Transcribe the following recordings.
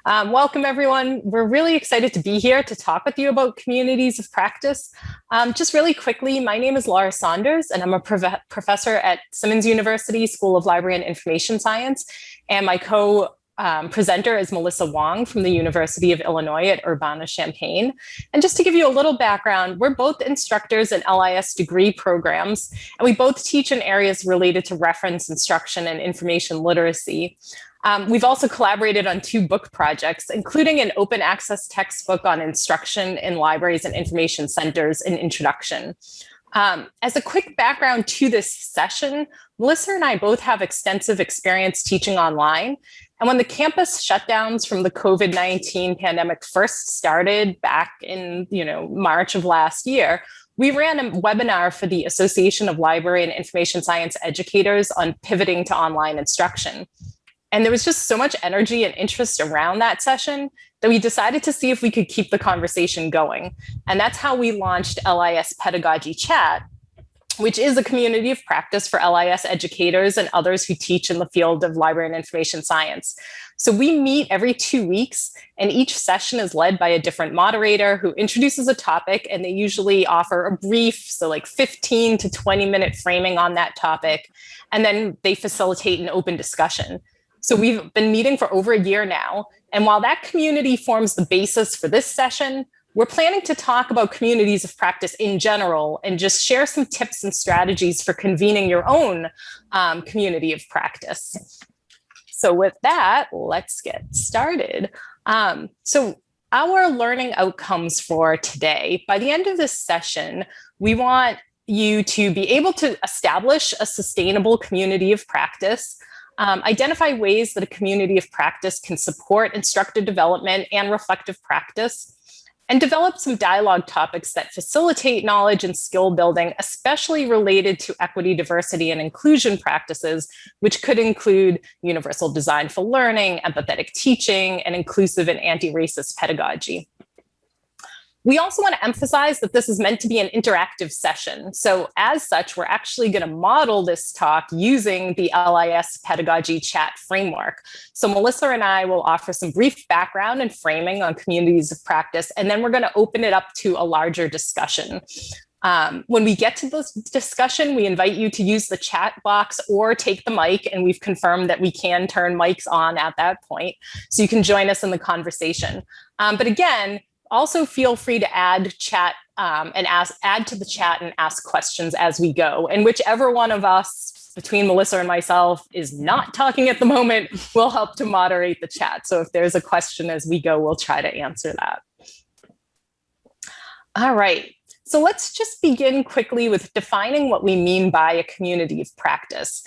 Welcome, everyone. We're really excited to be here to talk with you about communities of practice. Just really quickly, my name is Laura Saunders, and I'm a professor at Simmons University School of Library and Information Science. And my co-presenter is Melissa Wong from the University of Illinois at Urbana-Champaign. And just to give you a little background, we're both instructors in LIS degree programs, and we both teach in areas related to reference instruction and information literacy. We've also collaborated on 2 book projects, including an open access textbook on instruction in libraries and information centers, An Introduction. As a quick background to this session, Melissa and I both have extensive experience teaching online. And when the campus shutdowns from the COVID-19 pandemic first started back in March of last year, we ran a webinar for the Association of Library and Information Science Educators on pivoting to online instruction. And there was just so much energy and interest around that session that we decided to see if we could keep the conversation going. And that's how we launched LIS Pedagogy Chat, which is a community of practice for LIS educators and others who teach in the field of library and information science. So we meet every 2 weeks, and each session is led by a different moderator who introduces a topic, and they usually offer a brief, so like 15 to 20-minute framing on that topic, and then they facilitate an open discussion. So we've been meeting for over a year now, and while that community forms the basis for this session, we're planning to talk about communities of practice in general and just share some tips and strategies for convening your own community of practice. So with that, let's get started. So our learning outcomes for today, by the end of this session, we want you to be able to establish a sustainable community of practice, identify ways that a community of practice can support instructor development and reflective practice, and develop some dialogue topics that facilitate knowledge and skill building, especially related to equity, diversity, and inclusion practices, which could include universal design for learning, empathetic teaching, and inclusive and anti-racist pedagogy. We also want to emphasize that this is meant to be an interactive session. So as such, we're actually going to model this talk using the LIS Pedagogy Chat framework. So Melissa and I will offer some brief background and framing on communities of practice, and then we're going to open it up to a larger discussion. When we get to this discussion, we invite you to use the chat box or take the mic, and we've confirmed that we can turn mics on at that point, so you can join us in the conversation. But again, also feel free to add chat and add to the chat and ask questions as we go. And whichever one of us, between Melissa and myself, is not talking at the moment, will help to moderate the chat. So if there's a question as we go, we'll try to answer that. All right. So let's just begin quickly with defining what we mean by a community of practice.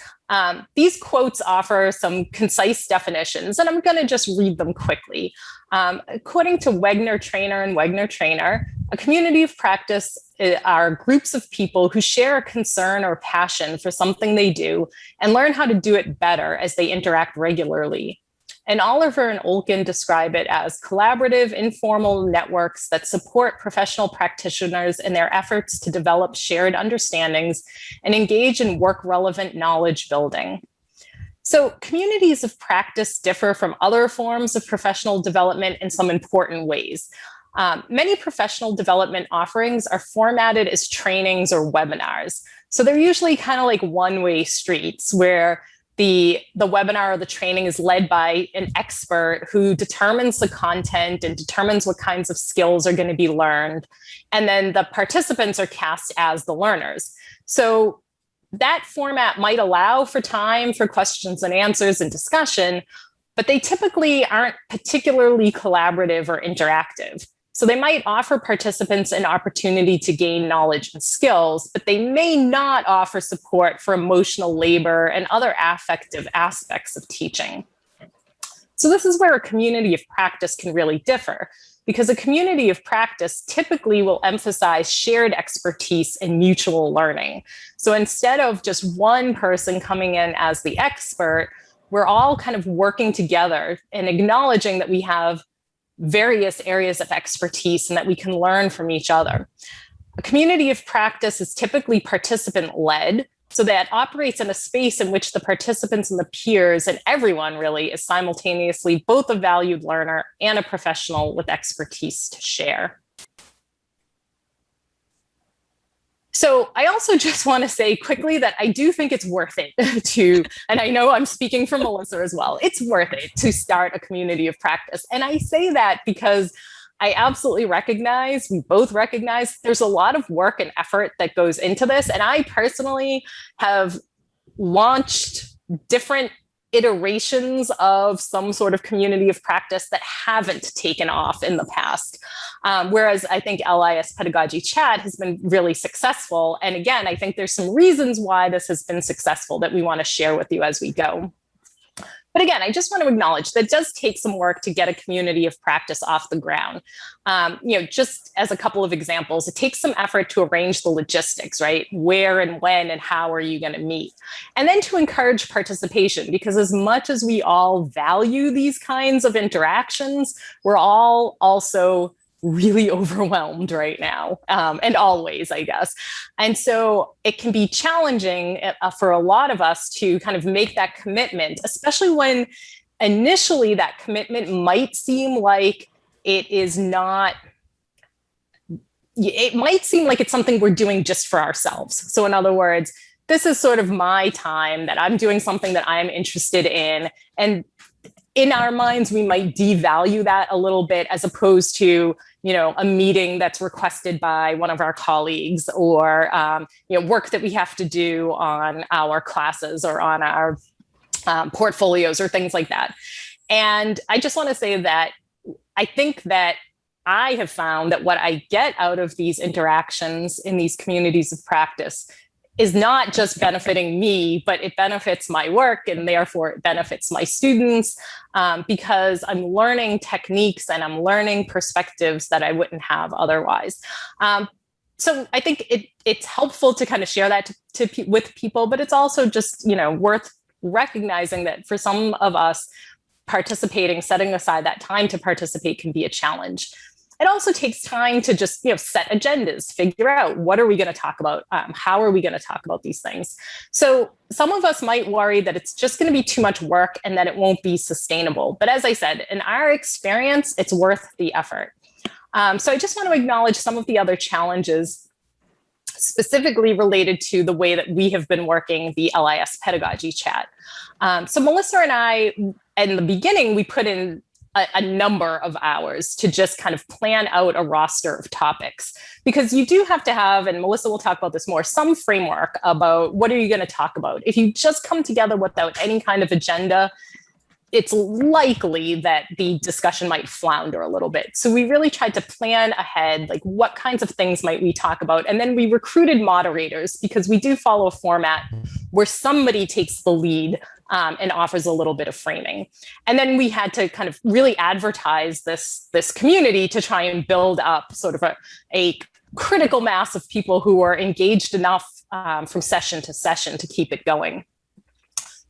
These quotes offer some concise definitions, and I'm going to just read them quickly. According to Wegner Trainer and Wegner Trainer, a community of practice are groups of people who share a concern or passion for something they do and learn how to do it better as they interact regularly. And Oliver and Olkin describe it as collaborative, informal networks that support professional practitioners in their efforts to develop shared understandings and engage in work-relevant knowledge building. So communities of practice differ from other forms of professional development in some important ways. Many professional development offerings are formatted as trainings or webinars. So they're usually kind of like one-way streets where the webinar or the training is led by an expert who determines the content and determines what kinds of skills are going to be learned. And then the participants are cast as the learners. So that format might allow for time for questions and answers and discussion, but they typically aren't particularly collaborative or interactive. So they might offer participants an opportunity to gain knowledge and skills, but they may not offer support for emotional labor and other affective aspects of teaching. So this is where a community of practice can really differ, because a community of practice typically will emphasize shared expertise and mutual learning. So instead of just one person coming in as the expert, we're all kind of working together and acknowledging that we have various areas of expertise and that we can learn from each other. A community of practice is typically participant-led, so that operates in a space in which the participants and the peers and everyone really is simultaneously both a valued learner and a professional with expertise to share. So I also just want to say quickly that I do think it's worth it to, and I know I'm speaking for Melissa as well, it's worth it to start a community of practice. And I say that because I absolutely recognize, we both recognize, there's a lot of work and effort that goes into this. And I personally have launched different iterations of some sort of community of practice that haven't taken off in the past. Whereas I think LIS Pedagogy Chat has been really successful. And again, I think there's some reasons why this has been successful that we want to share with you as we go. But again, I just want to acknowledge that it does take some work to get a community of practice off the ground. Just as a couple of examples, it takes some effort to arrange the logistics, right? Where and when and how are you going to meet? And then to encourage participation, because as much as we all value these kinds of interactions, we're all also really overwhelmed right now, and always, I guess. And so it can be challenging for a lot of us to kind of make that commitment, especially when initially that commitment might seem like it is not, it might seem like it's something we're doing just for ourselves. So in other words, this is sort of my time that I'm doing something that I'm interested in. And in our minds, we might devalue that a little bit as opposed to, a meeting that's requested by one of our colleagues or, work that we have to do on our classes or on our portfolios or things like that. And I just want to say that I think that I have found that what I get out of these interactions in these communities of practice is not just benefiting me, but it benefits my work and therefore it benefits my students because I'm learning techniques and I'm learning perspectives that I wouldn't have otherwise. So I think it's helpful to kind of share that with people, but it's also just, worth recognizing that for some of us, participating, setting aside that time to participate can be a challenge. It also takes time to just set agendas, figure out what are we going to talk about, how are we going to talk about these things. So some of us might worry that it's just going to be too much work and that it won't be sustainable. But as I said, in our experience, it's worth the effort. So I just want to acknowledge some of the other challenges specifically related to the way that we have been working the LIS Pedagogy Chat. So Melissa and I, in the beginning, we put in a number of hours to just kind of plan out a roster of topics, because you do have to have, and Melissa will talk about this more, some framework about what are you going to talk about. If you just come together without any kind of agenda, it's likely that the discussion might flounder a little bit. So we really tried to plan ahead, like what kinds of things might we talk about? And then we recruited moderators because we do follow a format where somebody takes the lead and offers a little bit of framing. And then we had to kind of really advertise this community to try and build up sort of a critical mass of people who are engaged enough from session to session to keep it going.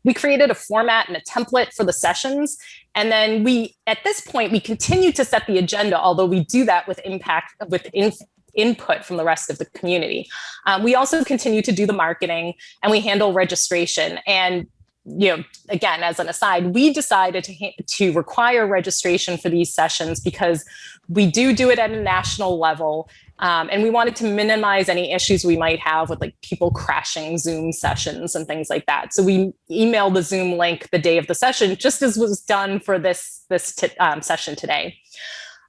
We created a format and a template for the sessions. And then at this point, we continue to set the agenda, although we do that with input from the rest of the community. We also continue to do the marketing and we handle registration. And again, as an aside, we decided to require registration for these sessions because we do it at a national level. And we wanted to minimize any issues we might have with like people crashing Zoom sessions and things like that. So we emailed the Zoom link the day of the session, just as was done for this session today.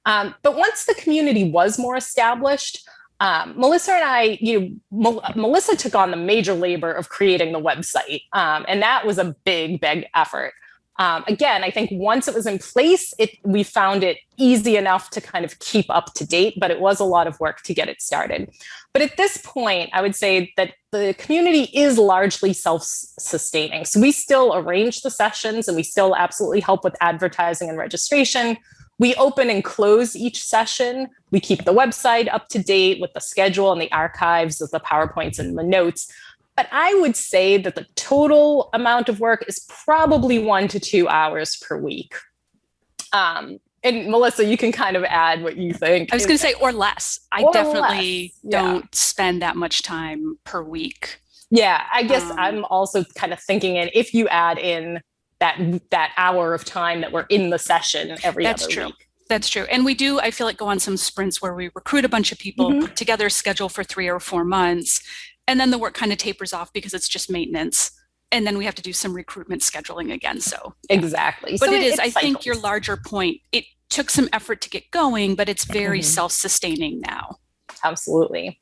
But once the community was more established, Melissa and I, Melissa took on the major labor of creating the website. And that was a big effort. Again, I think once it was in place, we found it easy enough to kind of keep up to date, but it was a lot of work to get it started. But at this point, I would say that the community is largely self-sustaining. So we still arrange the sessions and we still absolutely help with advertising and registration. We open and close each session. We keep the website up to date with the schedule and the archives of the PowerPoints and the notes. But I would say that the total amount of work is probably 1 to 2 hours per week. And Melissa, you can kind of add what you think. I was going to say, or less. I definitely don't spend that much time per week Yeah, I guess I'm also kind of thinking, and if you add in that hour of time that we're in the session every other week. That's true. And we do, I feel like, go on some sprints where we recruit a bunch of people, put together a schedule for 3 or 4 months, and then the work kind of tapers off because it's just maintenance. And then we have to do some recruitment scheduling again. So yeah. Exactly. But so it is, I think your larger point, it took some effort to get going, but it's very self-sustaining now. Absolutely.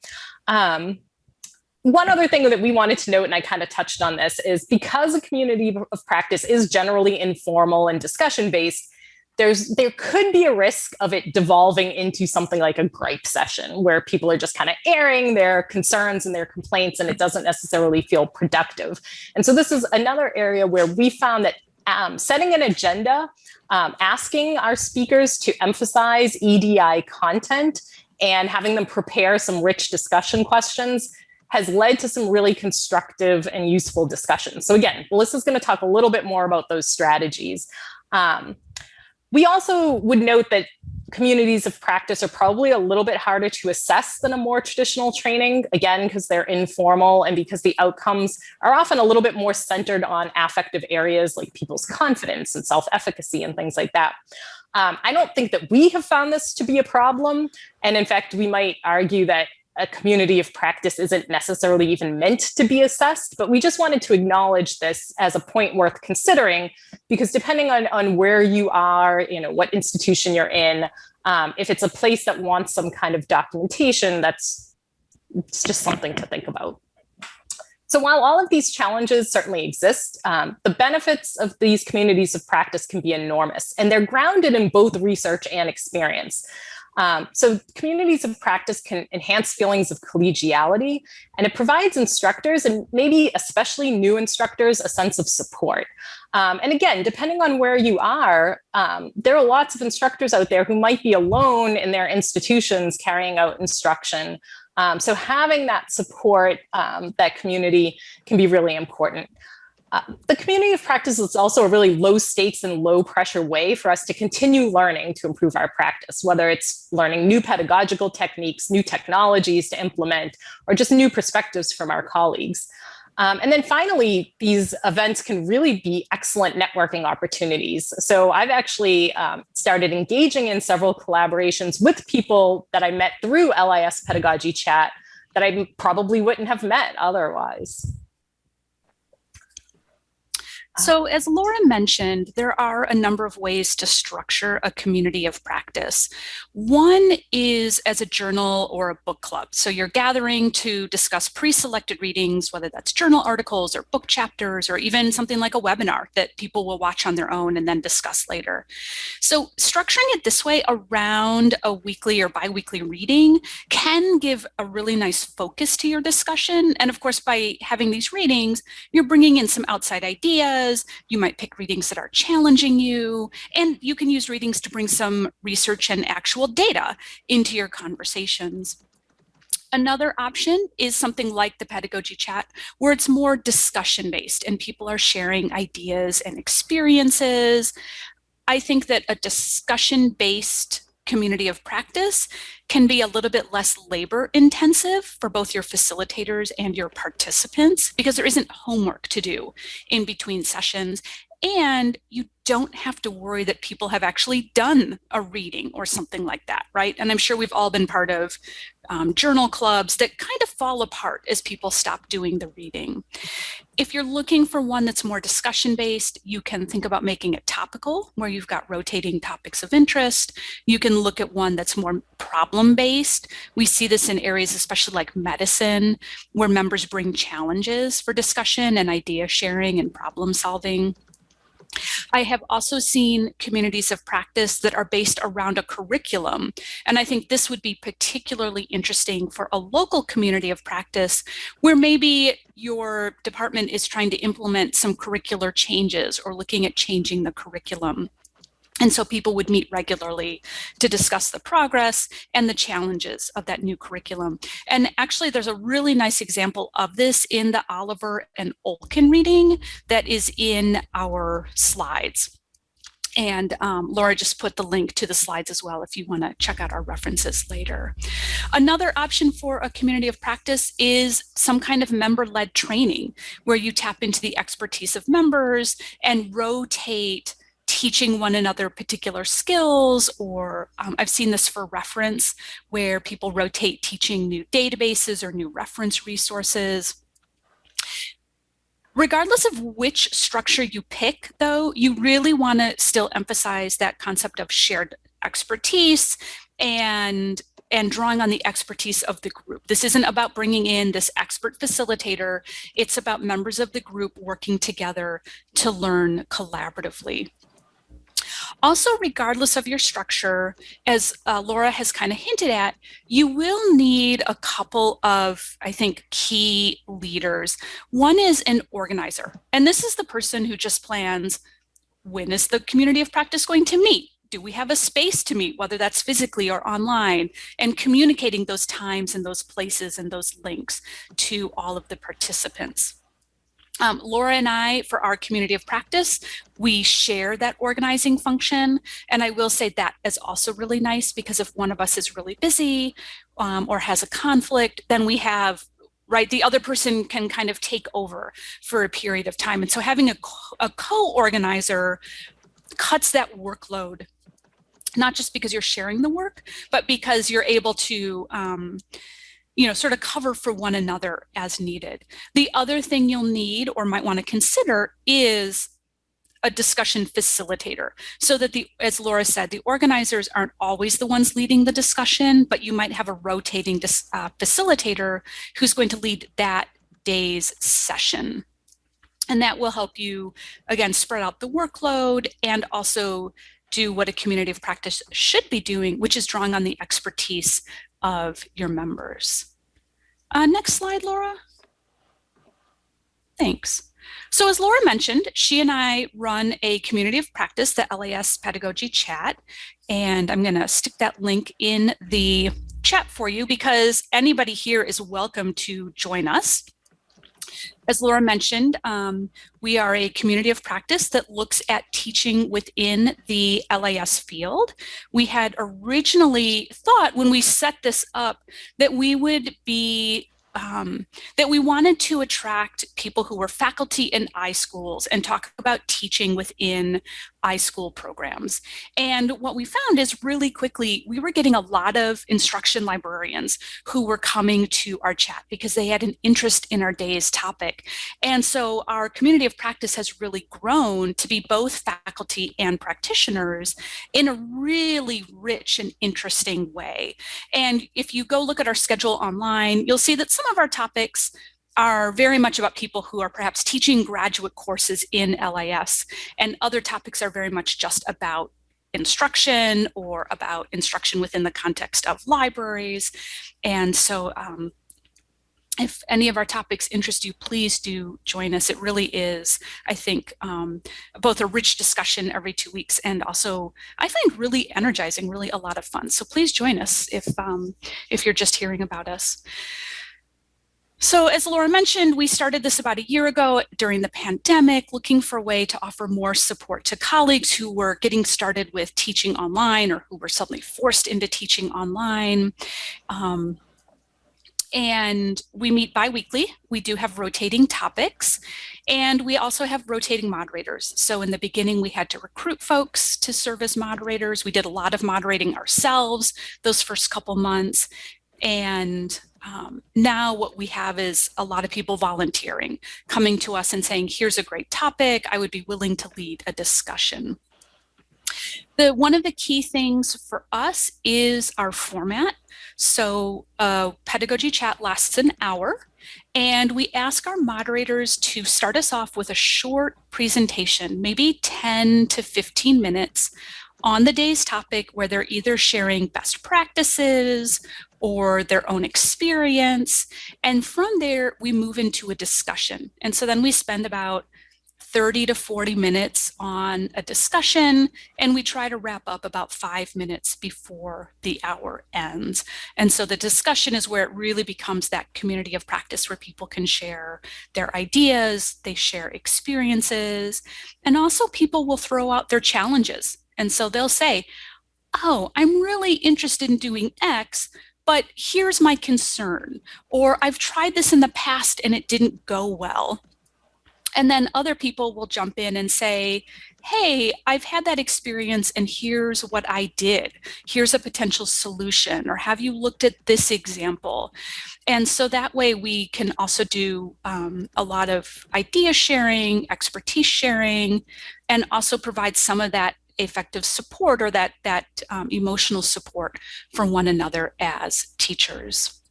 One other thing that we wanted to note, and I kind of touched on this, is because a community of practice is generally informal and discussion-based, there could be a risk of it devolving into something like a gripe session where people are just kind of airing their concerns and their complaints, and it doesn't necessarily feel productive. And so this is another area where we found that setting an agenda, asking our speakers to emphasize EDI content and having them prepare some rich discussion questions has led to some really constructive and useful discussions. So again, Melissa's going to talk a little bit more about those strategies. We also would note that communities of practice are probably a little bit harder to assess than a more traditional training, again, because they're informal and because the outcomes are often a little bit more centered on affective areas like people's confidence and self-efficacy and things like that. I don't think that we have found this to be a problem. And in fact, we might argue that a community of practice isn't necessarily even meant to be assessed, but we just wanted to acknowledge this as a point worth considering, because depending on where you are, what institution you're in, if it's a place that wants some kind of documentation, it's just something to think about. So while all of these challenges certainly exist, the benefits of these communities of practice can be enormous, and they're grounded in both research and experience. So communities of practice can enhance feelings of collegiality, and it provides instructors, and maybe especially new instructors, a sense of support. And again, depending on where you are, there are lots of instructors out there who might be alone in their institutions carrying out instruction. So having that support, that community, can be really important. The community of practice is also a really low stakes and low pressure way for us to continue learning to improve our practice, whether it's learning new pedagogical techniques, new technologies to implement, or just new perspectives from our colleagues. And then finally, these events can really be excellent networking opportunities. So I've actually started engaging in several collaborations with people that I met through LIS Pedagogy Chat that I probably wouldn't have met otherwise. So as Laura mentioned, there are a number of ways to structure a community of practice. One is as a journal or a book club. So you're gathering to discuss pre-selected readings, whether that's journal articles or book chapters, or even something like a webinar that people will watch on their own and then discuss later. So structuring it this way around a weekly or bi-weekly reading can give a really nice focus to your discussion. And of course, by having these readings, you're bringing in some outside ideas. You might pick readings that are challenging you, and you can use readings to bring some research and actual data into your conversations. Another option is something like the pedagogy chat, where it's more discussion-based and people are sharing ideas and experiences. I think that a discussion-based community of practice can be a little bit less labor intensive for both your facilitators and your participants, because there isn't homework to do in between sessions, and you don't have to worry that people have actually done a reading or something like that, right? And I'm sure we've all been part of journal clubs that kind of fall apart as people stop doing the reading. If you're looking for one that's more discussion-based, you can think about making it topical, where you've got rotating topics of interest. You can look at one that's more problem-based. We see this in areas, especially like medicine, where members bring challenges for discussion and idea sharing and problem solving. I have also seen communities of practice that are based around a curriculum, and I think this would be particularly interesting for a local community of practice where maybe your department is trying to implement some curricular changes or looking at changing the curriculum. And so people would meet regularly to discuss the progress and the challenges of that new curriculum. And actually, there's a really nice example of this in the Oliver and Olkin reading that is in our slides. And Laura just put the link to the slides as well if you want to check out our references later. Another option for a community of practice is some kind of member-led training where you tap into the expertise of members and rotate teaching one another particular skills, or I've seen this for reference where people rotate teaching new databases or new reference resources. Regardless of which structure you pick, though, you really want to still emphasize that concept of shared expertise and drawing on the expertise of the group. This isn't about bringing in this expert facilitator. It's about members of the group working together to learn collaboratively. Also, regardless of your structure, as Laura has kind of hinted at, you will need a couple of, I think, key leaders. One is an organizer, and this is the person who just plans, when is the community of practice going to meet? Do we have a space to meet, whether that's physically or online, and communicating those times and those places and those links to all of the participants. Laura and I, for our community of practice, we share that organizing function. And I will say that is also really nice because if one of us is really busy or has a conflict, then we have, right, the other person can kind of take over for a period of time. And so having a co-organizer cuts that workload, not just because you're sharing the work, but because you're able to sort of cover for one another as needed. The other thing you'll need or might want to consider is a discussion facilitator, so that as Laura said, the organizers aren't always the ones leading the discussion, but you might have a rotating facilitator who's going to lead that day's session. And that will help you, again, spread out the workload and also do what a community of practice should be doing, which is drawing on the expertise of your members. Next slide, Laura. Thanks. So as Laura mentioned, she and I run a community of practice, the LIS Pedagogy Chat, and I'm going to stick that link in the chat for you because anybody here is welcome to join us. As Laura mentioned, we are a community of practice that looks at teaching within the LIS field. We had originally thought when we set this up that we would be that we wanted to attract people who were faculty in iSchools and talk about teaching within iSchool programs. And what we found is really quickly, we were getting a lot of instruction librarians who were coming to our chat because they had an interest in our day's topic. And so our community of practice has really grown to be both faculty and practitioners in a really rich and interesting way. And if you go look at our schedule online, you'll see that some of our topics are very much about people who are perhaps teaching graduate courses in LIS, and other topics are very much just about instruction or about instruction within the context of libraries. And so if any of our topics interest you, please do join us. It really is, I think, both a rich discussion every 2 weeks and also, I find, really energizing, really a lot of fun. So please join us if you're just hearing about us. So as Laura mentioned, we started this about a year ago during the pandemic, looking for a way to offer more support to colleagues who were getting started with teaching online or who were suddenly forced into teaching online. And we meet bi-weekly. We do have rotating topics, and we also have rotating moderators. So in the beginning, we had to recruit folks to serve as moderators. We did a lot of moderating ourselves those first couple months. And now what we have is a lot of people volunteering, coming to us and saying, here's a great topic, I would be willing to lead a discussion. One of the key things for us is our format. So Pedagogy Chat lasts an hour, and we ask our moderators to start us off with a short presentation, maybe 10 to 15 minutes, on the day's topic where they're either sharing best practices or their own experience. And from there, we move into a discussion. And so then we spend about 30 to 40 minutes on a discussion, and we try to wrap up about 5 minutes before the hour ends. And so the discussion is where it really becomes that community of practice where people can share their ideas, they share experiences, and also people will throw out their challenges. And so they'll say, oh, I'm really interested in doing X, but here's my concern, or I've tried this in the past and it didn't go well. And then other people will jump in and say, hey, I've had that experience and here's what I did. Here's a potential solution, or have you looked at this example? And so that way we can also do a lot of idea sharing, expertise sharing, and also provide some of that effective support or that emotional support for one another as teachers.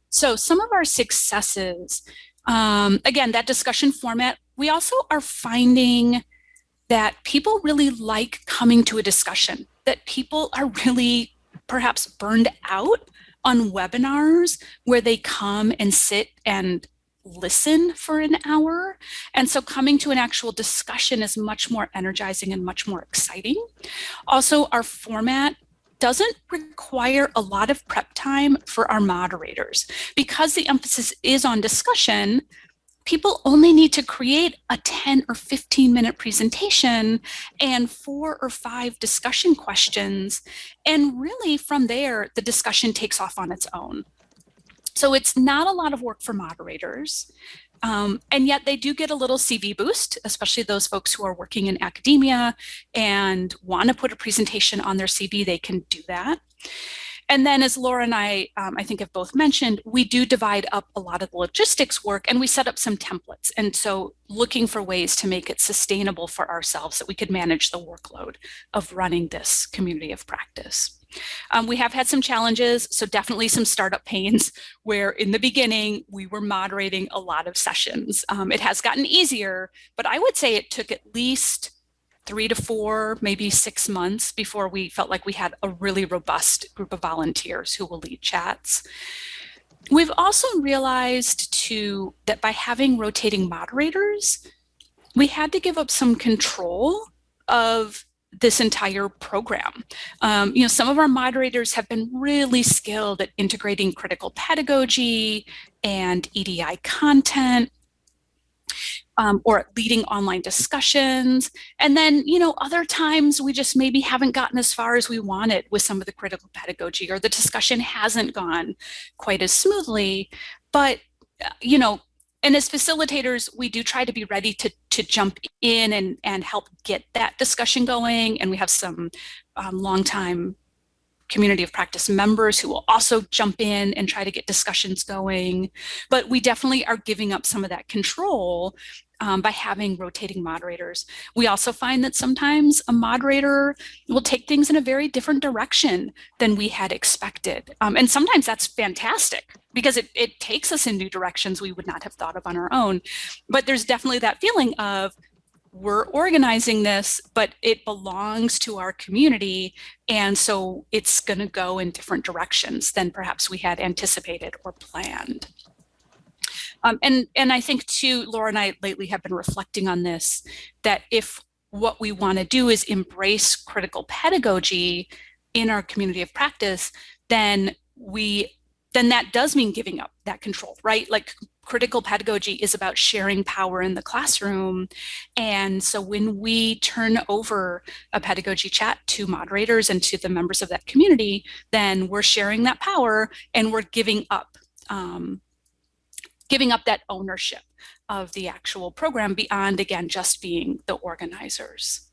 So some of our successes, again, that discussion format, we also are finding that people really like coming to a discussion, that people are really perhaps burned out on webinars where they come and sit and listen for an hour. And so coming to an actual discussion is much more energizing and much more exciting. Also, our format doesn't require a lot of prep time for our moderators. Because the emphasis is on discussion, people only need to create a 10 or 15-minute presentation and 4 or 5 discussion questions. And really from there, the discussion takes off on its own. So it's not a lot of work for moderators. And yet they do get a little CV boost, especially those folks who are working in academia and want to put a presentation on their CV, they can do that. And then as Laura and I think have both mentioned, we do divide up a lot of the logistics work and we set up some templates. And so looking for ways to make it sustainable for ourselves that we could manage the workload of running this community of practice. We have had some challenges, so definitely some startup pains where in the beginning we were moderating a lot of sessions. It has gotten easier, but I would say it took at least 3 to 4, maybe 6 months before we felt like we had a really robust group of volunteers who will lead chats. We've also realized too that by having rotating moderators, we had to give up some control of this entire program. Some of our moderators have been really skilled at integrating critical pedagogy and EDI content, or at leading online discussions. And then, other times we just maybe haven't gotten as far as we wanted with some of the critical pedagogy, or the discussion hasn't gone quite as smoothly. But, and as facilitators, we do try to be ready to jump in and help get that discussion going. And we have some longtime community of practice members who will also jump in and try to get discussions going. But we definitely are giving up some of that control by having rotating moderators. We also find that sometimes a moderator will take things in a very different direction than we had expected. And sometimes that's fantastic because it takes us in new directions we would not have thought of on our own. But there's definitely that feeling of, we're organizing this, but it belongs to our community. And so it's going to go in different directions than perhaps we had anticipated or planned. And I think too, Laura and I lately have been reflecting on this, that if what we want to do is embrace critical pedagogy in our community of practice, then that does mean giving up that control, right? Like critical pedagogy is about sharing power in the classroom. And so when we turn over a pedagogy chat to moderators and to the members of that community, then we're sharing that power and we're giving up that ownership of the actual program beyond, again, just being the organizers.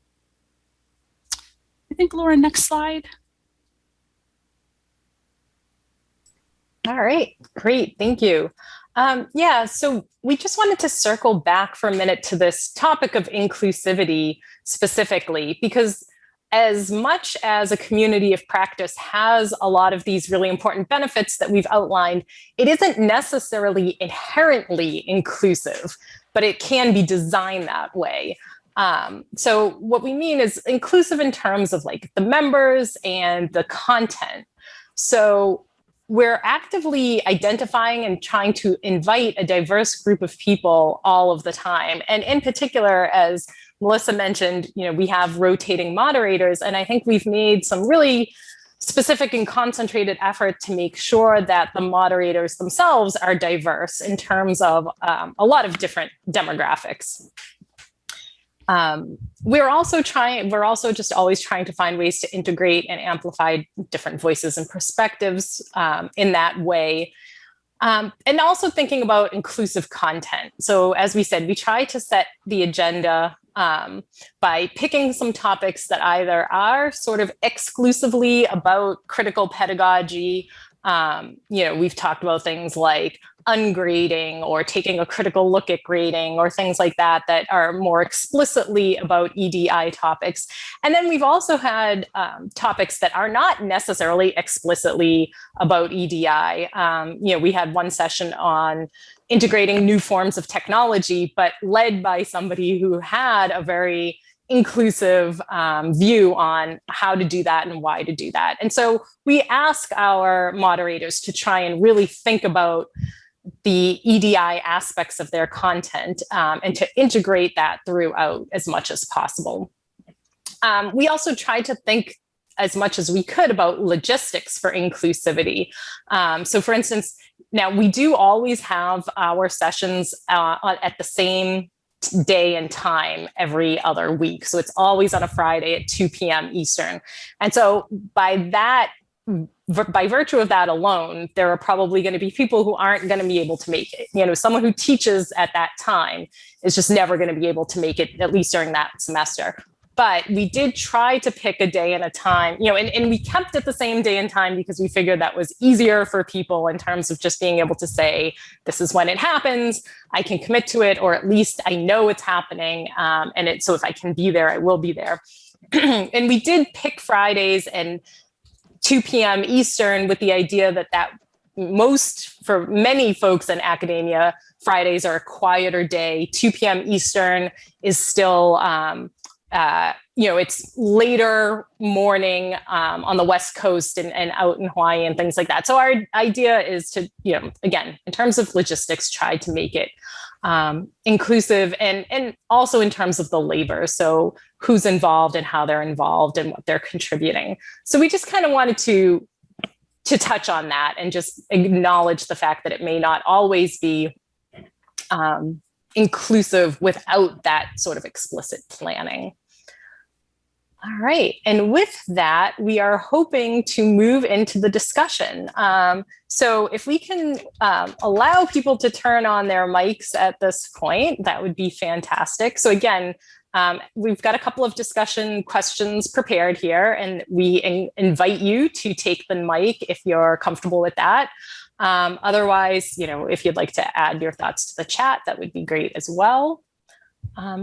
I think, Laura, next slide. All right, great, thank you. Yeah, so we just wanted to circle back for a minute to this topic of inclusivity specifically, because as much as a community of practice has a lot of these really important benefits that we've outlined, it isn't necessarily inherently inclusive, but it can be designed that way. So what we mean is inclusive in terms of like the members and the content. So we're actively identifying and trying to invite a diverse group of people all of the time. And in particular, as Melissa mentioned, we have rotating moderators, and I think we've made some really specific and concentrated effort to make sure that the moderators themselves are diverse in terms of a lot of different demographics. We're also just always trying to find ways to integrate and amplify different voices and perspectives in that way. And also thinking about inclusive content. So as we said, we try to set the agenda by picking some topics that either are sort of exclusively about critical pedagogy. We've talked about things like ungrading or taking a critical look at grading or things like that that are more explicitly about EDI topics. And then we've also had topics that are not necessarily explicitly about EDI. We had one session on integrating new forms of technology, but led by somebody who had a very inclusive view on how to do that and why to do that. And so we ask our moderators to try and really think about the EDI aspects of their content and to integrate that throughout as much as possible. We also tried to think as much as we could about logistics for inclusivity. So for instance, now we do always have our sessions at the same day and time every other week. So it's always on a Friday at 2 p.m. Eastern. And so by virtue of that alone, there are probably going to be people who aren't going to be able to make it. Someone who teaches at that time is just never going to be able to make it, at least during that semester. But we did try to pick a day and a time, and we kept it the same day and time because we figured that was easier for people in terms of just being able to say, this is when it happens, I can commit to it, or at least I know it's happening. So if I can be there, I will be there. And we did pick Fridays and 2 p.m. Eastern with the idea that for many folks in academia, Fridays are a quieter day. 2 p.m. Eastern is still, it's later morning on the West Coast and out in Hawaii and things like that. So our idea is to, again, in terms of logistics, try to make it inclusive and also in terms of the labor. So who's involved and how they're involved and what they're contributing. So we just kind of wanted to touch on that and just acknowledge the fact that it may not always be inclusive without that sort of explicit planning. All right, and with that, we are hoping to move into the discussion. So if we can allow people to turn on their mics at this point, that would be fantastic. So again, we've got a couple of discussion questions prepared here, and we invite you to take the mic if you're comfortable with that. Otherwise, if you'd like to add your thoughts to the chat, that would be great as well.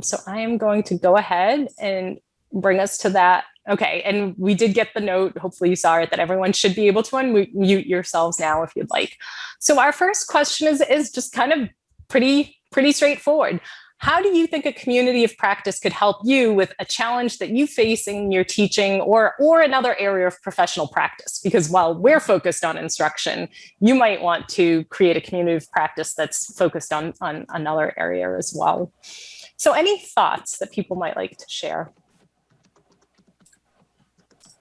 So I am going to go ahead and bring us to that. Okay, and we did get the note, hopefully you saw it, that everyone should be able to unmute yourselves now if you'd like. So our first question is just kind of pretty straightforward. How do you think a community of practice could help you with a challenge that you face in your teaching or another area of professional practice? Because while we're focused on instruction, you might want to create a community of practice that's focused on another area as well. So any thoughts that people might like to share?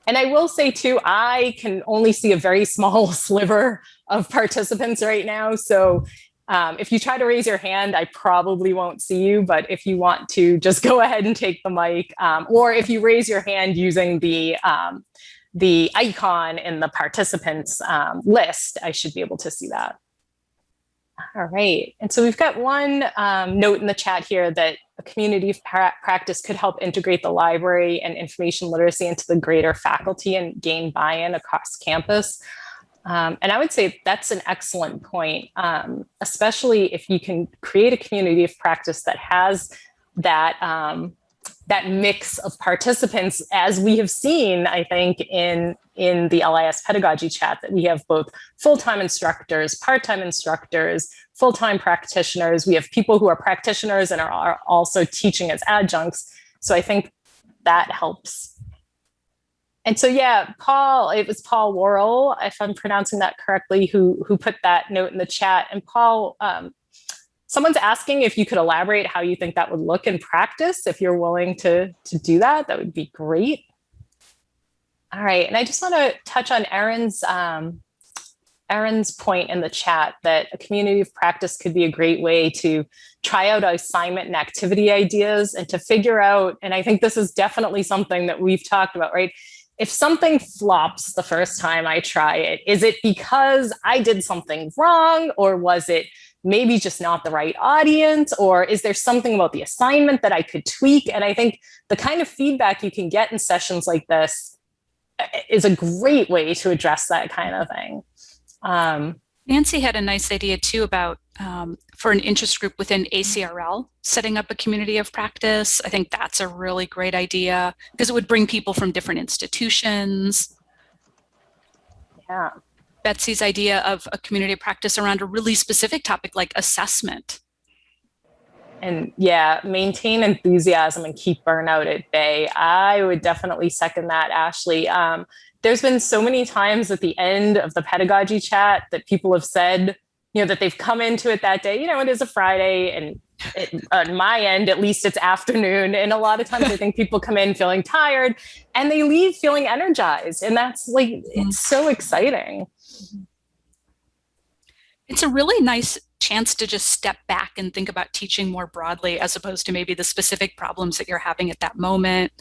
And I will say too, I can only see a very small sliver of participants right now. So if you try to raise your hand, I probably won't see you, but if you want to, just go ahead and take the mic. Or if you raise your hand using the icon in the participants list, I should be able to see that. All right, and so we've got one note in the chat here that a community of practice could help integrate the library and information literacy into the greater faculty and gain buy-in across campus. And I would say that's an excellent point, especially if you can create a community of practice that has that that mix of participants, as we have seen, I think, in the LIS pedagogy chat, that we have both full-time instructors, part-time instructors, full-time practitioners. We have people who are practitioners and are also teaching as adjuncts. So I think that helps. And so, yeah, Paul, it was Paul Worrell, if I'm pronouncing that correctly, who put that note in the chat. And Paul, someone's asking if you could elaborate how you think that would look in practice. If you're willing to do that, that would be great. All right, and I just want to touch on Erin's point in the chat that a community of practice could be a great way to try out assignment and activity ideas and to figure out, and I think this is definitely something that we've talked about, right? If something flops the first time I try it, is it because I did something wrong, or was it maybe just not the right audience, or is there something about the assignment that I could tweak? And I think the kind of feedback you can get in sessions like this is a great way to address that kind of thing. Nancy had a nice idea too about for an interest group within ACRL, setting up a community of practice. I think that's a really great idea because it would bring people from different institutions. Yeah. Betsy's idea of a community of practice around a really specific topic like assessment. And yeah, maintain enthusiasm and keep burnout at bay. I would definitely second that, Ashley. There's been so many times at the end of the pedagogy chat that people have said, that they've come into it that day, it is a Friday, and on my end, at least it's afternoon. And a lot of times I think people come in feeling tired and they leave feeling energized. And that's it's so exciting. It's a really nice chance to just step back and think about teaching more broadly, as opposed to maybe the specific problems that you're having at that moment.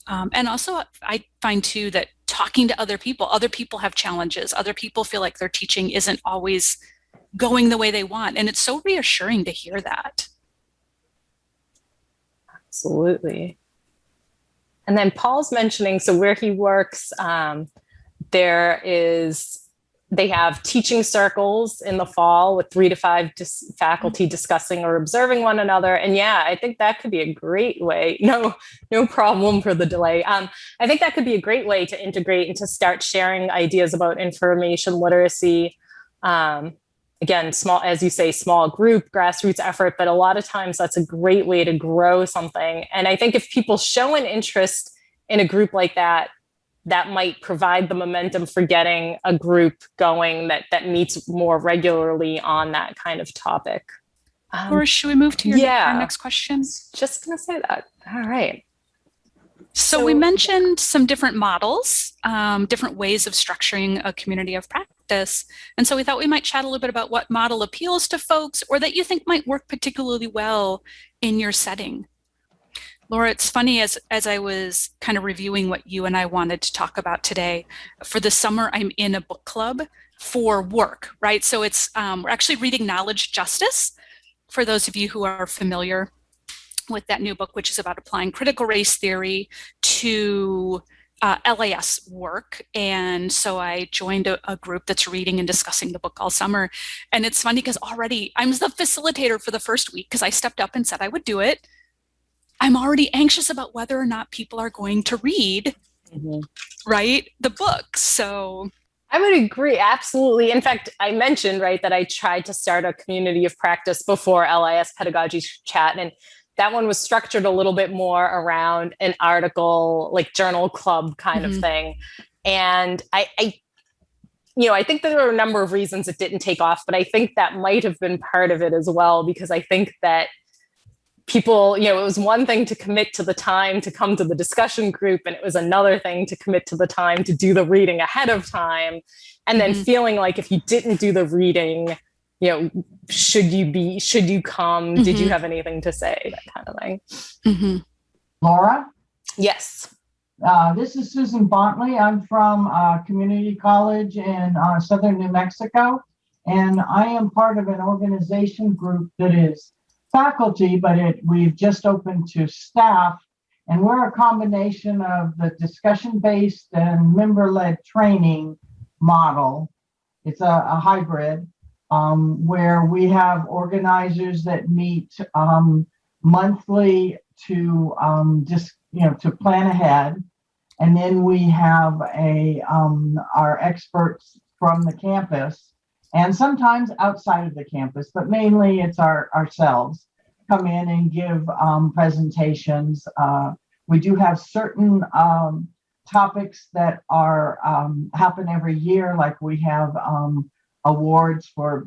And also, I find too that talking to other people have challenges. Other people feel like their teaching isn't always going the way they want. And it's so reassuring to hear that. Absolutely. And then Paul's mentioning, so where he works, they have teaching circles in the fall with 3 to 5 faculty discussing or observing one another. And yeah, I think that could be a great way. No problem for the delay. I think that could be a great way to integrate and to start sharing ideas about information literacy. Again, small, as you say, small group, grassroots effort, but a lot of times that's a great way to grow something. And I think if people show an interest in a group like that, that might provide the momentum for getting a group going that meets more regularly on that kind of topic. Or should we move to our next question? Just going to say that. All right. So we mentioned some different models, different ways of structuring a community of practice. And so we thought we might chat a little bit about what model appeals to folks or that you think might work particularly well in your setting. Laura, it's funny, as I was kind of reviewing what you and I wanted to talk about today, for the summer, I'm in a book club for work, right? So it's, we're actually reading Knowledge Justice, for those of you who are familiar with that new book, which is about applying critical race theory to LAS work. And so I joined a group that's reading and discussing the book all summer. And it's funny because already I'm the facilitator for the first week because I stepped up and said I would do it. I'm already anxious about whether or not people are going to read, right, the book. So I would agree, absolutely. In fact, I mentioned, right, that I tried to start a community of practice before LIS Pedagogy Chat, and that one was structured a little bit more around an article, like journal club kind of thing. And I think there were a number of reasons it didn't take off, but I think that might have been part of it as well, because I think that people, it was one thing to commit to the time to come to the discussion group, and it was another thing to commit to the time to do the reading ahead of time. And then feeling like if you didn't do the reading, should you come? Did you have anything to say? That kind of thing. Laura? Yes. This is Susan Bontley. I'm from community college in southern New Mexico, and I am part of an organization group that is faculty, but we've just opened to staff, and we're a combination of the discussion-based and member-led training model. It's a hybrid where we have organizers that meet monthly to to plan ahead, and then we have our experts from the campus. And sometimes outside of the campus, but mainly it's ourselves come in and give presentations. We do have certain topics that are happen every year, like we have awards for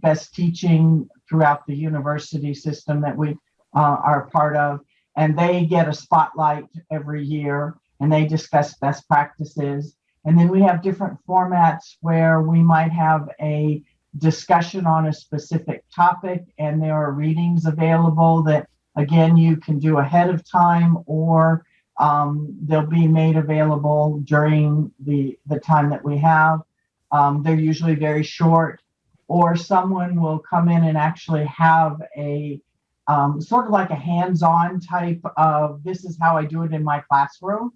best teaching throughout the university system that we are part of, and they get a spotlight every year, and they discuss best practices. And then we have different formats where we might have a discussion on a specific topic, and there are readings available that, again, you can do ahead of time, or they'll be made available during the time that we have. They're usually very short, or someone will come in and actually have a sort of like a hands-on type of, this is how I do it in my classroom.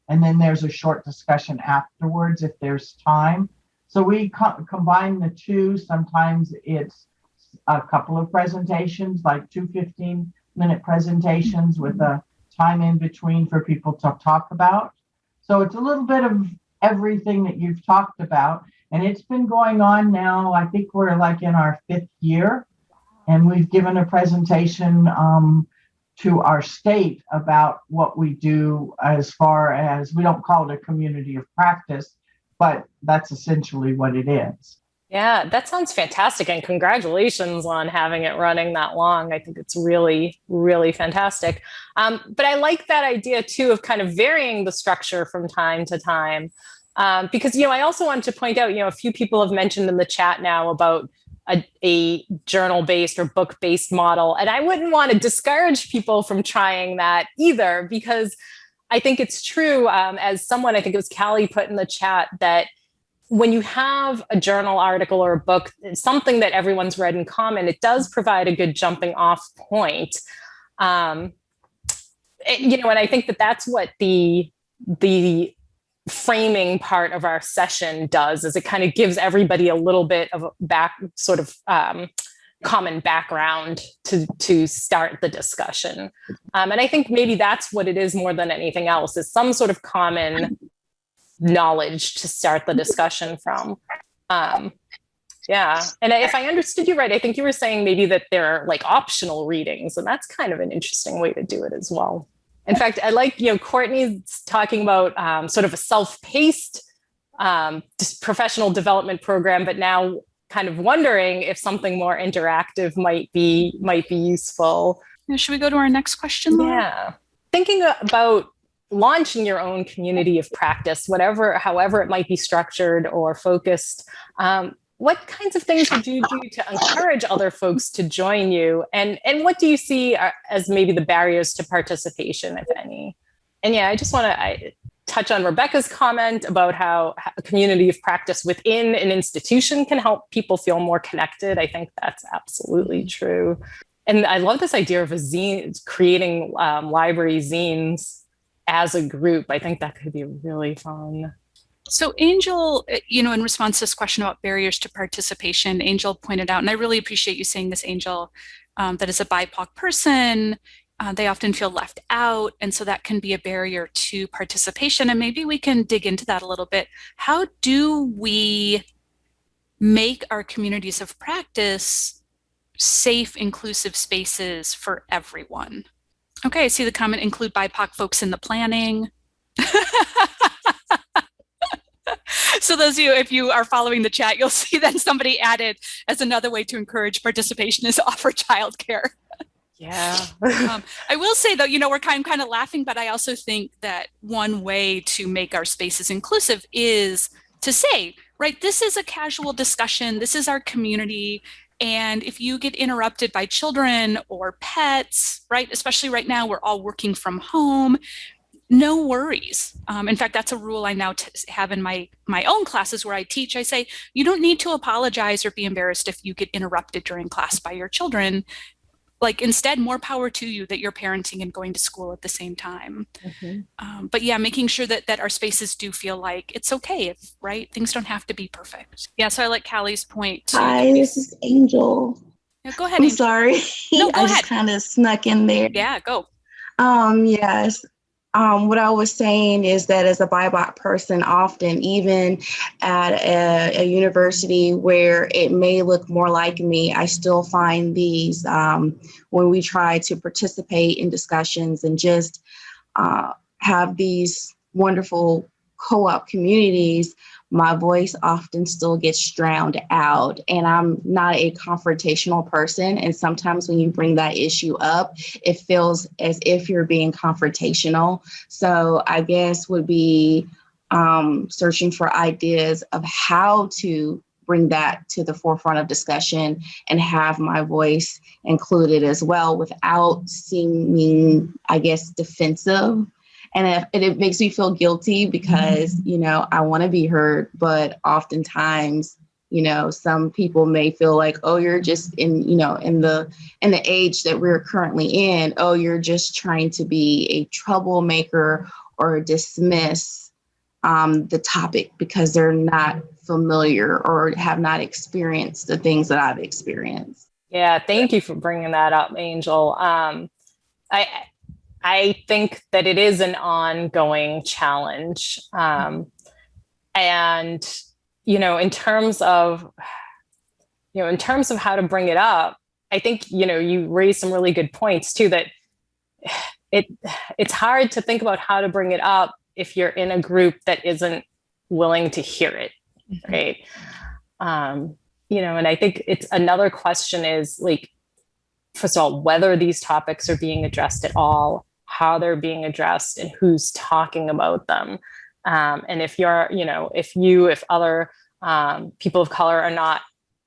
And then there's a short discussion afterwards if there's time. So we combine the two. Sometimes it's a couple of presentations, like 2 15-minute presentations with a time in between for people to talk about. So it's a little bit of everything that you've talked about. And it's been going on now, I think we're like in our 5th year. And we've given a presentation to our state about what we do, as far as, we don't call it a community of practice, but that's essentially what it is. Yeah, that sounds fantastic. And congratulations on having it running that long. I think it's really, really fantastic. But I like that idea too of kind of varying the structure from time to time. Because, I also wanted to point out, a few people have mentioned in the chat now about a journal-based or book-based model. And I wouldn't want to discourage people from trying that either, because I think it's true, as someone, I think it was Callie put in the chat, that when you have a journal article or a book, something that everyone's read in common, it does provide a good jumping off point. And I think that that's what the framing part of our session does, is it kind of gives everybody a little bit of a common background to start the discussion. And I think maybe that's what it is more than anything else, is some sort of common knowledge to start the discussion from. Yeah. And if I understood you right, I think you were saying maybe that there are like optional readings, and that's kind of an interesting way to do it as well. In fact, I like, Courtney's talking about sort of a self-paced professional development program, but now kind of wondering if something more interactive might be useful. Should we go to our next question, Laura? Yeah. Thinking about launching your own community of practice, however it might be structured or focused, what kinds of things would you do to encourage other folks to join you? And what do you see as maybe the barriers to participation, if any? And yeah, I just want to touch on Rebecca's comment about how a community of practice within an institution can help people feel more connected. I think that's absolutely true. And I love this idea of a zine, creating library zines as a group. I think that could be really fun. So Angel, in response to this question about barriers to participation, Angel pointed out, and I really appreciate you saying this, Angel, that as a BIPOC person, they often feel left out. And so that can be a barrier to participation. And maybe we can dig into that a little bit. How do we make our communities of practice safe, inclusive spaces for everyone? Okay, I see the comment, include BIPOC folks in the planning. So those of you, if you are following the chat, you'll see that somebody added as another way to encourage participation is offer childcare. Yeah. I will say though, we're kind of laughing, but I also think that one way to make our spaces inclusive is to say, right, this is a casual discussion. This is our community. And if you get interrupted by children or pets, right, especially right now, we're all working from home, no worries. In fact, that's a rule I now have in my own classes where I teach. I say, you don't need to apologize or be embarrassed if you get interrupted during class by your children. Like, instead, more power to you that you're parenting and going to school at the same time. Mm-hmm. But yeah, making sure that our spaces do feel like it's okay, right? Things don't have to be perfect. Yeah, so I like Callie's point too. Hi, this is Angel. Yeah, go ahead, I'm Angel. sorry. No, go I ahead. just kind of snuck in there. Yeah, go. Yes. What I was saying is that as a BIPOC person, often even at a university where it may look more like me, I still find these when we try to participate in discussions and just have these wonderful co-op communities, my voice often still gets drowned out. And I'm not a confrontational person. And sometimes when you bring that issue up, it feels as if you're being confrontational. So I guess would be searching for ideas of how to bring that to the forefront of discussion and have my voice included as well without seeming, I guess, defensive. And it makes me feel guilty because, I want to be heard, but oftentimes, some people may feel like, oh, you're just in the age that we're currently in, oh, you're just trying to be a troublemaker or dismiss the topic because they're not familiar or have not experienced the things that I've experienced. Yeah, thank you for bringing that up, Angel. I think that it is an ongoing challenge. And, in terms of how to bring it up, I think, you raised some really good points too, that it's hard to think about how to bring it up if you're in a group that isn't willing to hear it. Right. And I think it's another question is like, first of all, whether these topics are being addressed at all, how they're being addressed, and who's talking about them. And if if other people of color are not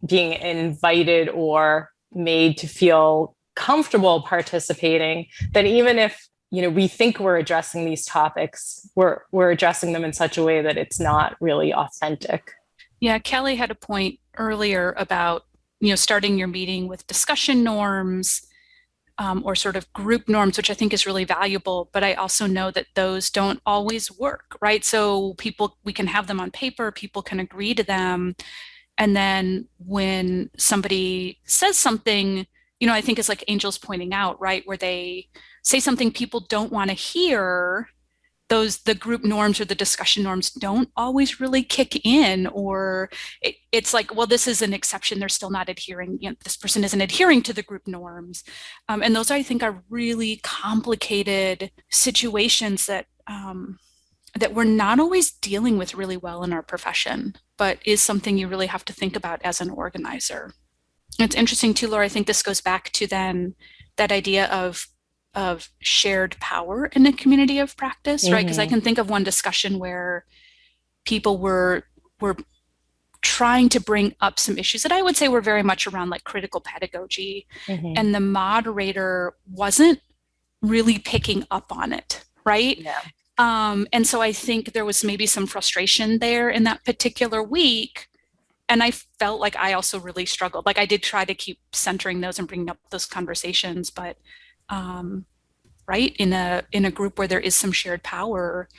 being invited or made to feel comfortable participating, then even if, we think we're addressing these topics, we're addressing them in such a way that it's not really authentic. Yeah, Kelly had a point earlier about, starting your meeting with discussion norms, or sort of group norms, which I think is really valuable, but I also know that those don't always work, right? So we can have them on paper, people can agree to them. And then when somebody says something, I think it's like Angel's pointing out, right? Where they say something people don't want to hear, the group norms or the discussion norms don't always really kick in, or it's like, well, this is an exception. They're still not adhering. This person isn't adhering to the group norms. And those, I think, are really complicated situations that we're not always dealing with really well in our profession, but is something you really have to think about as an organizer. It's interesting too, Laura, I think this goes back to then that idea of shared power in a community of practice, right? Because I can think of one discussion where people were trying to bring up some issues that I would say were very much around like critical pedagogy, and the moderator wasn't really picking up on it, right? Yeah. And so I think there was maybe some frustration there in that particular week. And I felt like I also really struggled. Like I did try to keep centering those and bringing up those conversations, but right, in a group where there is some shared power,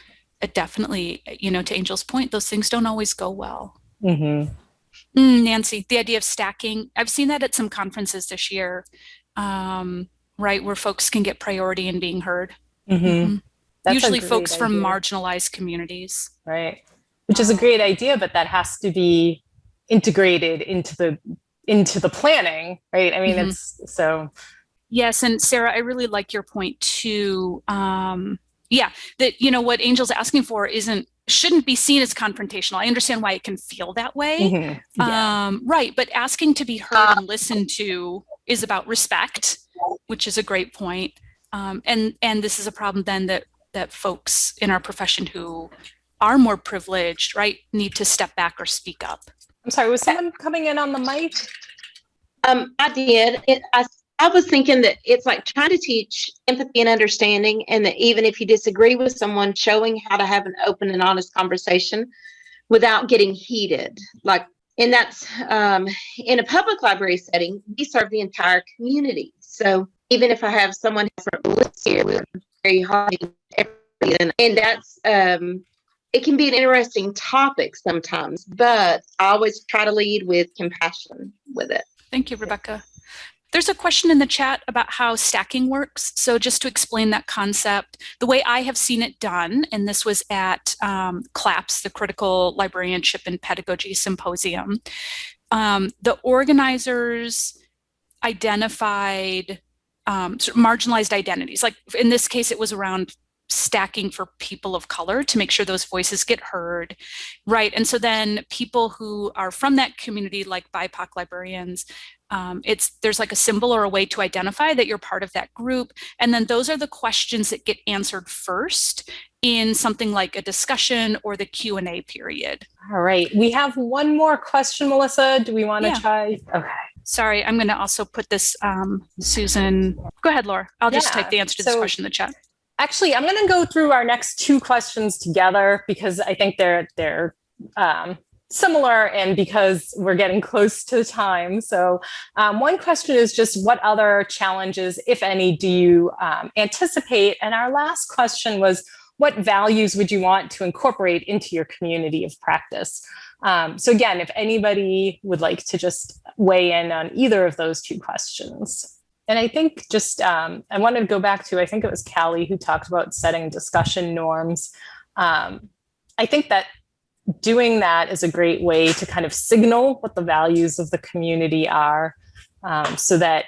it definitely, to Angel's point, those things don't always go well. Nancy, the idea of stacking, I've seen that at some conferences this year, right, where folks can get priority in being heard. Usually folks from marginalized communities. Right, which is a great idea, but that has to be integrated into the planning, right? I mean, it's so... Yes, and Sarah, I really like your point too. That what Angel's asking for shouldn't be seen as confrontational. I understand why it can feel that way, right? But asking to be heard and listened to is about respect, which is a great point. And this is a problem then that folks in our profession who are more privileged, right, need to step back or speak up. I'm sorry, was someone coming in on the mic? I did. I was thinking that it's like trying to teach empathy and understanding, and that even if you disagree with someone, showing how to have an open and honest conversation without getting heated. And that's in a public library setting, we serve the entire community. So even if I have someone from beliefs here, we're very hard, and that's it can be an interesting topic sometimes, but I always try to lead with compassion with it. Thank you, Rebecca. There's a question in the chat about how stacking works. So just to explain that concept, the way I have seen it done, and this was at CLAPS, the Critical Librarianship and Pedagogy Symposium, the organizers identified sort of marginalized identities. Like in this case, it was around stacking for people of color to make sure those voices get heard, right? And so then people who are from that community, like BIPOC librarians, there's like a symbol or a way to identify that you're part of that group. And then those are the questions that get answered first in something like a discussion or the Q&A period. All right, we have one more question, Melissa. Do we want to try? Okay. Sorry, I'm going to also put this, Susan. Go ahead, Laura. I'll just type the answer to this question in the chat. Actually, I'm going to go through our next two questions together because I think they're similar and because we're getting close to the time. So one question is just what other challenges, if any, do you anticipate? And our last question was, what values would you want to incorporate into your community of practice? So again, if anybody would like to just weigh in on either of those two questions. And I think just, I wanted to go back to, I think it was Callie who talked about setting discussion norms. I think that doing that is a great way to kind of signal what the values of the community are, so that,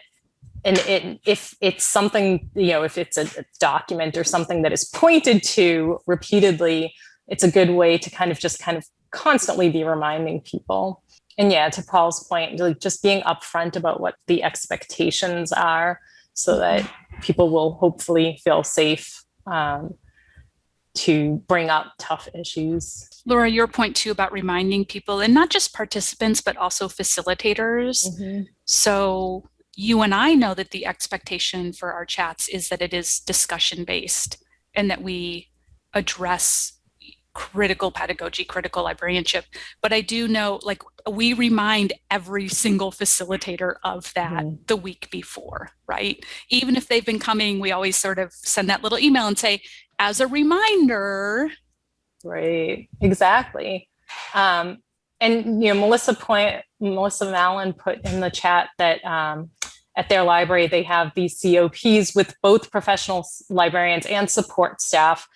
and if it's something, if it's a document or something that is pointed to repeatedly, it's a good way to kind of constantly be reminding people. And yeah, to Paul's point, like just being upfront about what the expectations are so that people will hopefully feel safe to bring up tough issues. Laura, your point too about reminding people, and not just participants, but also facilitators. Mm-hmm. So you and I know that the expectation for our chats is that it is discussion based and that we address critical pedagogy, critical librarianship. But I do know, like, we remind every single facilitator of that the week before, right? Even if they've been coming, we always sort of send that little email and say, as a reminder. Right, exactly. And, Melissa Mallon put in the chat that at their library, they have these COPs with both professional librarians and support staff,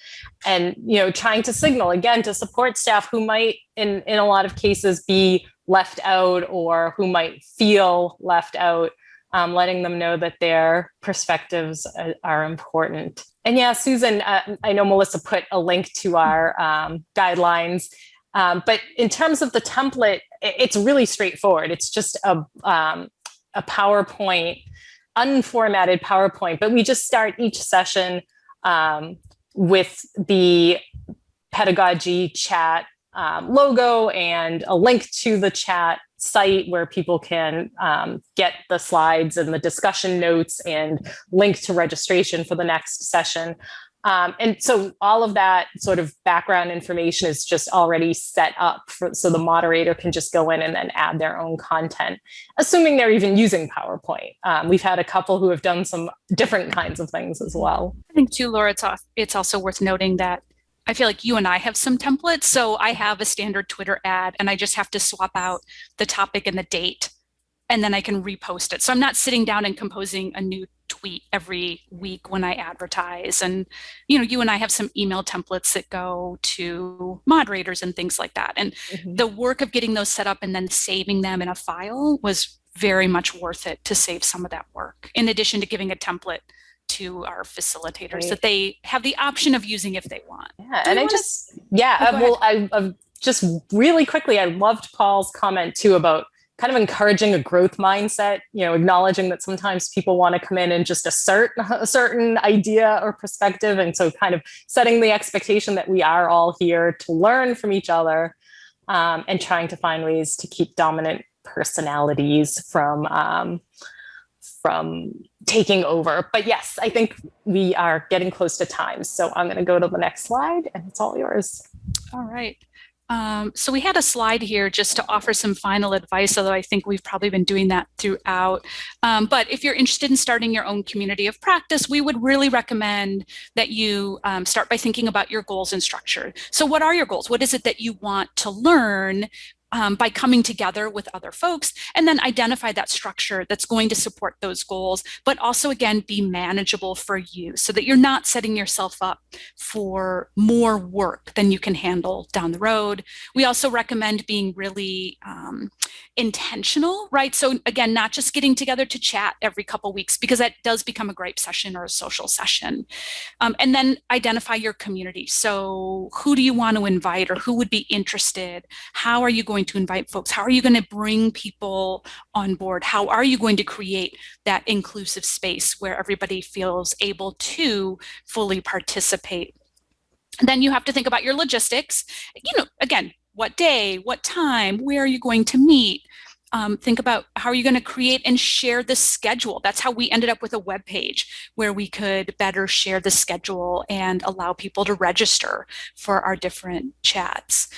and trying to signal again to support staff who might in a lot of cases be left out or who might feel left out, letting them know that their perspectives are important. And yeah, Susan, I know Melissa put a link to our guidelines, but in terms of the template, it's really straightforward. It's just a PowerPoint, unformatted PowerPoint, but we just start each session with the pedagogy chat logo and a link to the chat site where people can get the slides and the discussion notes and link to registration for the next session. And so all of that sort of background information is just already set up so the moderator can just go in and then add their own content, assuming they're even using PowerPoint. We've had a couple who have done some different kinds of things as well. I think too, Laura, it's also worth noting that I feel like you and I have some templates. So I have a standard Twitter ad and I just have to swap out the topic and the date, and then I can repost it. So I'm not sitting down and composing a new tweet every week when I advertise. And, you and I have some email templates that go to moderators and things like that. And the work of getting those set up and then saving them in a file was very much worth it to save some of that work, in addition to giving a template to our facilitators that they have the option of using if they want. Yeah, and I just really quickly, I loved Paul's comment too about kind of encouraging a growth mindset, acknowledging that sometimes people want to come in and just assert a certain idea or perspective. And so kind of setting the expectation that we are all here to learn from each other, and trying to find ways to keep dominant personalities from taking over. But yes, I think we are getting close to time. So I'm going to go to the next slide and it's all yours. All right. So we had a slide here just to offer some final advice, although I think we've probably been doing that throughout. But if you're interested in starting your own community of practice, we would really recommend that you start by thinking about your goals and structure. So what are your goals? What is it that you want to learn? by coming together with other folks, and then identify that structure that's going to support those goals, but also, again, be manageable for you so that you're not setting yourself up for more work than you can handle down the road. We also recommend being really intentional, right? So again, not just getting together to chat every couple weeks, because that does become a gripe session or a social session. And then identify your community. So who do you want to invite, or who would be interested? How are you going to invite folks? How are you going to bring people on board? How are you going to create that inclusive space where everybody feels able to fully participate? Then you have to think about your logistics. Again, what day, what time, where are you going to meet? Think about how are you going to create and share the schedule. That's how we ended up with a web page where we could better share the schedule and allow people to register for our different chats.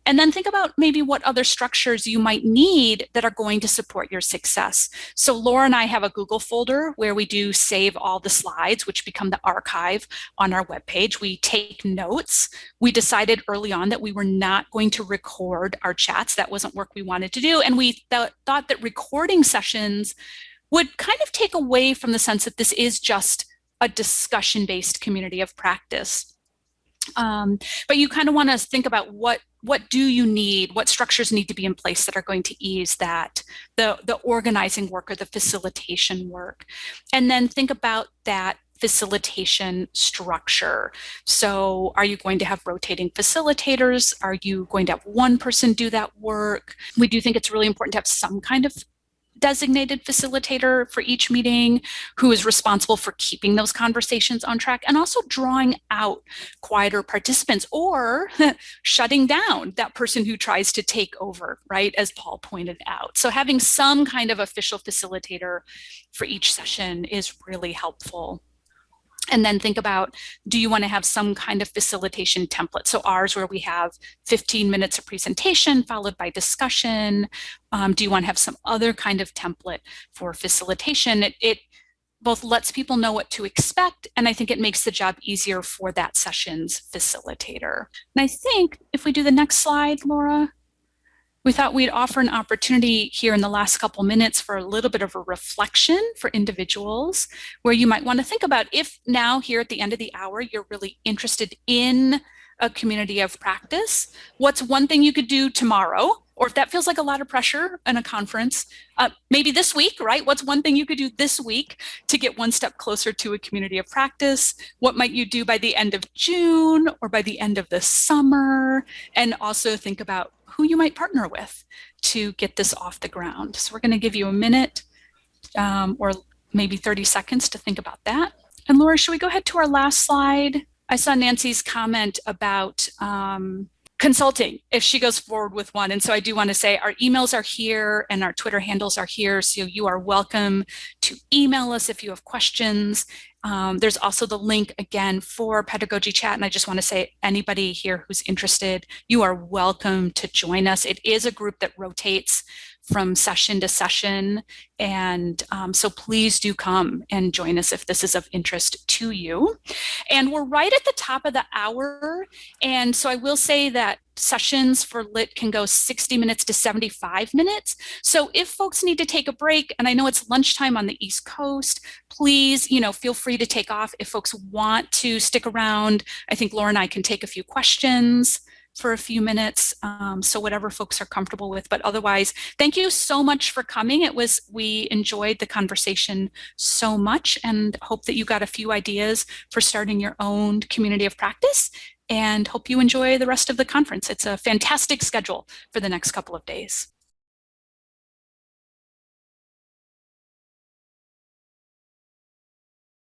And then think about maybe what other structures you might need that are going to support your success. So Laura and I have a Google folder where we do save all the slides, which become the archive on our webpage. We take notes. We decided early on that we were not going to record our chats. That wasn't work we wanted to do. And we thought that recording sessions would kind of take away from the sense that this is just a discussion-based community of practice. But you kind of want to think about what do you need, what structures need to be in place that are going to ease that, the organizing work or the facilitation work. And then think about that facilitation structure. So are you going to have rotating facilitators? Are you going to have one person do that work? We do think it's really important to have some kind of designated facilitator for each meeting who is responsible for keeping those conversations on track and also drawing out quieter participants or shutting down that person who tries to take over, right, as Paul pointed out. So having some kind of official facilitator for each session is really helpful. And then think about, do you want to have some kind of facilitation template? So ours, where we have 15 minutes of presentation followed by discussion. Do you want to have some other kind of template for facilitation? It both lets people know what to expect, and I think it makes the job easier for that session's facilitator. And I think if we do the next slide, Laura, we thought we'd offer an opportunity here in the last couple minutes for a little bit of a reflection for individuals, where you might want to think about if now here at the end of the hour, you're really interested in a community of practice, what's one thing you could do tomorrow? Or if that feels like a lot of pressure in a conference, maybe this week, right? What's one thing you could do this week to get one step closer to a community of practice? What might you do by the end of June or by the end of the summer? And also think about who you might partner with to get this off the ground. So we're going to give you a minute or maybe 30 seconds to think about that. And Laura, should we go ahead to our last slide? I saw Nancy's comment about consulting if she goes forward with one. And so I do want to say our emails are here and our Twitter handles are here. So you are welcome to email us if you have questions. There's also the link again for Pedagogy Chat. And I just want to say anybody here who's interested, you are welcome to join us. It is a group that rotates from session to session. And so please do come and join us if this is of interest to you. And we're right at the top of the hour. And so I will say that sessions for LIT can go 60 minutes to 75 minutes. So if folks need to take a break, and I know it's lunchtime on the East Coast, please, feel free to take off. If folks want to stick around, I think Laura and I can take a few questions for a few minutes. So whatever folks are comfortable with, but otherwise, thank you so much for coming. We enjoyed the conversation so much and hope that you got a few ideas for starting your own community of practice, and hope you enjoy the rest of the conference. It's a fantastic schedule for the next couple of days.